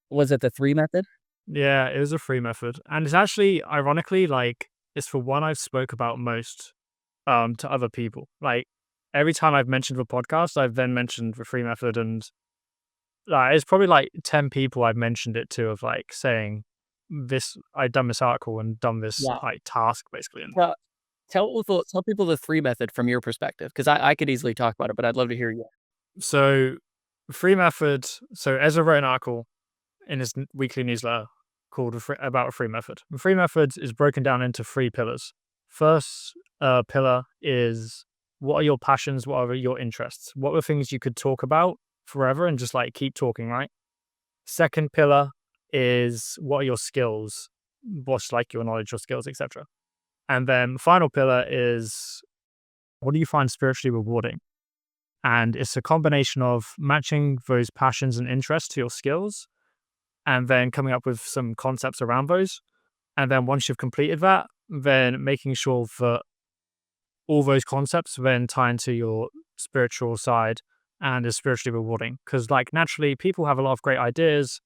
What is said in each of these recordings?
Was it the 3 method? Yeah, it was a free method. And it's actually, ironically, like, it's the one I've spoke about most to other people. Like, every time I've mentioned the podcast, I've then mentioned the free method, and it's probably like 10 people I've mentioned it to, of like saying this, I've done this article and done this Yeah. like task basically. And Tell tell people the 3 method from your perspective, 'cause I could easily talk about it, but I'd love to hear you. so, free method. So Ezra wrote an article in his weekly newsletter called about a free method. The free method is broken down into 3 pillars. First pillar is, what are your passions? What are your interests? What are things you could talk about forever and just like keep talking, right? Second pillar is, what are your skills? What's like your knowledge, your skills, etc. And then the final pillar is, what do you find spiritually rewarding? And it's a combination of matching those passions and interests to your skills, and then coming up with some concepts around those. And then once you've completed that, then making sure that all those concepts then tie into your spiritual side and is spiritually rewarding. Because, like, naturally, people have a lot of great ideas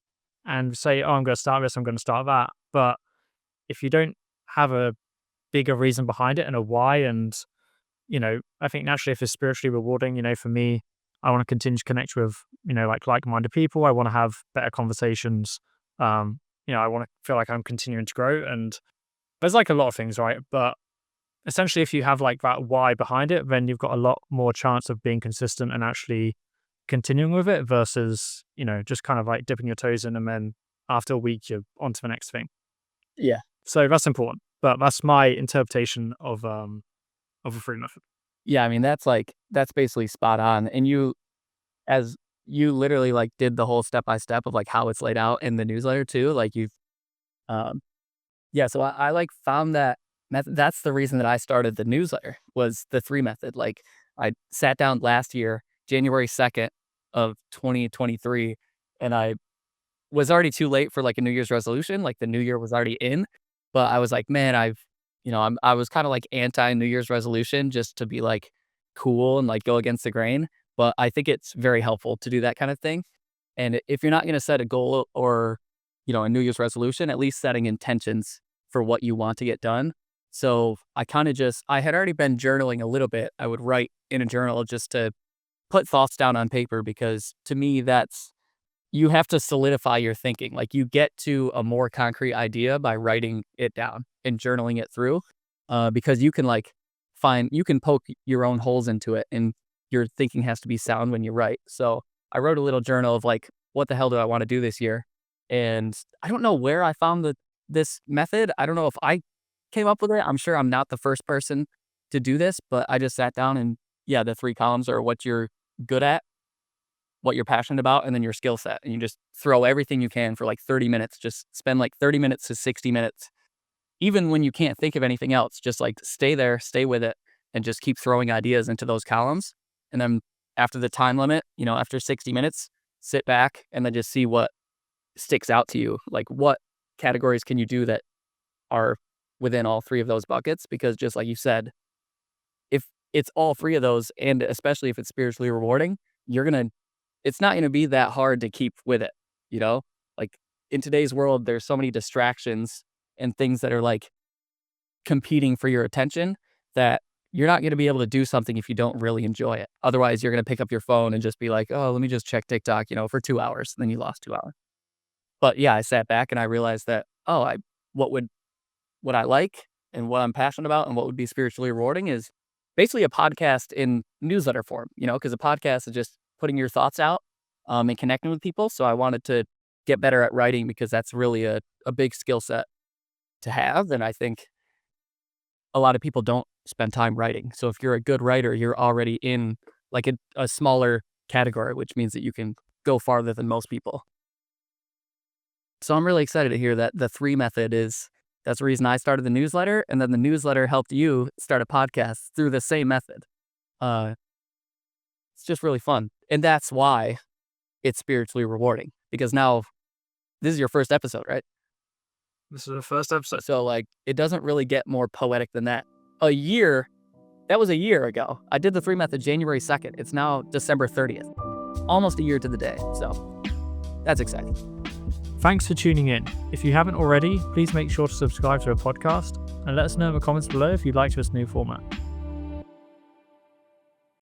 and say, oh, I'm going to start this, I'm going to start that. But if you don't have a bigger reason behind it and a why, and, I think naturally, if it's spiritually rewarding, for me, I want to continue to connect with, like-minded people. I want to have better conversations. I want to feel like I'm continuing to grow. And there's like a lot of things, right? But essentially, if you have like that why behind it, then you've got a lot more chance of being consistent and actually continuing with it versus, just kind of like dipping your toes in and then after a week you're on to the next thing. Yeah. So that's important. But that's my interpretation of a free method. Yeah, I mean, that's basically spot on, and as you literally, like, did the whole step by step of, like, how it's laid out in the newsletter too, like, um yeah, so I, like, found that method. That's the reason that I started the newsletter, was the 3 method. Like, I sat down last year, January 2nd of 2023, and I was already too late for, like, a New Year's resolution, like, the New Year was already in, but I was like, "Man, I was kinda, like, anti New Year's resolution just to be, like, cool and, like, go against the grain, but I think it's very helpful to do that kinda thing, and if you're not gonna set a goal or, a New Year's resolution, at least setting intentions for what you want to get done. So, I had already been journaling a little bit. I would write in a journal just to put thoughts down on paper, because to me, you have to solidify your thinking. Like, you get to a more concrete idea by writing it down and journaling it through, because you can poke your own holes into it, and your thinking has to be sound when you write. So I wrote a little journal of, like, what the hell do I want to do this year? And I don't know where I found this method. I don't know if I came up with it. I'm sure I'm not the first person to do this, but I just sat down and, yeah, the 3 columns are what you're good at, what you're passionate about, and then your skill set. And you just throw everything you can for like 30 minutes. Just spend like 30 minutes to 60 minutes. Even when you can't think of anything else, just like stay there, stay with it, and just keep throwing ideas into those columns. And then after the time limit, after 60 minutes, sit back and then just see what sticks out to you. Like, what categories can you do that are within all 3 of those buckets? Because just like you said, if it's all 3 of those, and especially if it's spiritually rewarding, it's not gonna be that hard to keep with it, you know? Like, in today's world, there's so many distractions and things that are, like, competing for your attention, that you're not gonna be able to do something if you don't really enjoy it. Otherwise, you're gonna pick up your phone and just be like, "Oh, let me just check TikTok," for 2 hours, and then you lost 2 hours. But, yeah, I sat back and I realized that, oh, what would what I like and what I'm passionate about and what would be spiritually rewarding is basically a podcast in newsletter form, because a podcast is just putting your thoughts out, and connecting with people. So I wanted to get better at writing, because that's really a big skill set to have. And I think a lot of people don't spend time writing. So if you're a good writer, you're already in like a smaller category, which means that you can go farther than most people. So I'm really excited to hear that the 3 method that's the reason I started the newsletter. And then the newsletter helped you start a podcast through the same method. It's just really fun. And that's why it's spiritually rewarding, because now this is your first episode, right? This is the first episode. So, like, it doesn't really get more poetic than that. That was a year ago. I did the 3 method January 2nd. It's now December 30th. Almost a year to the day. So that's exciting. Thanks for tuning in. If you haven't already, please make sure to subscribe to our podcast and let us know in the comments below if you'd like to this new format.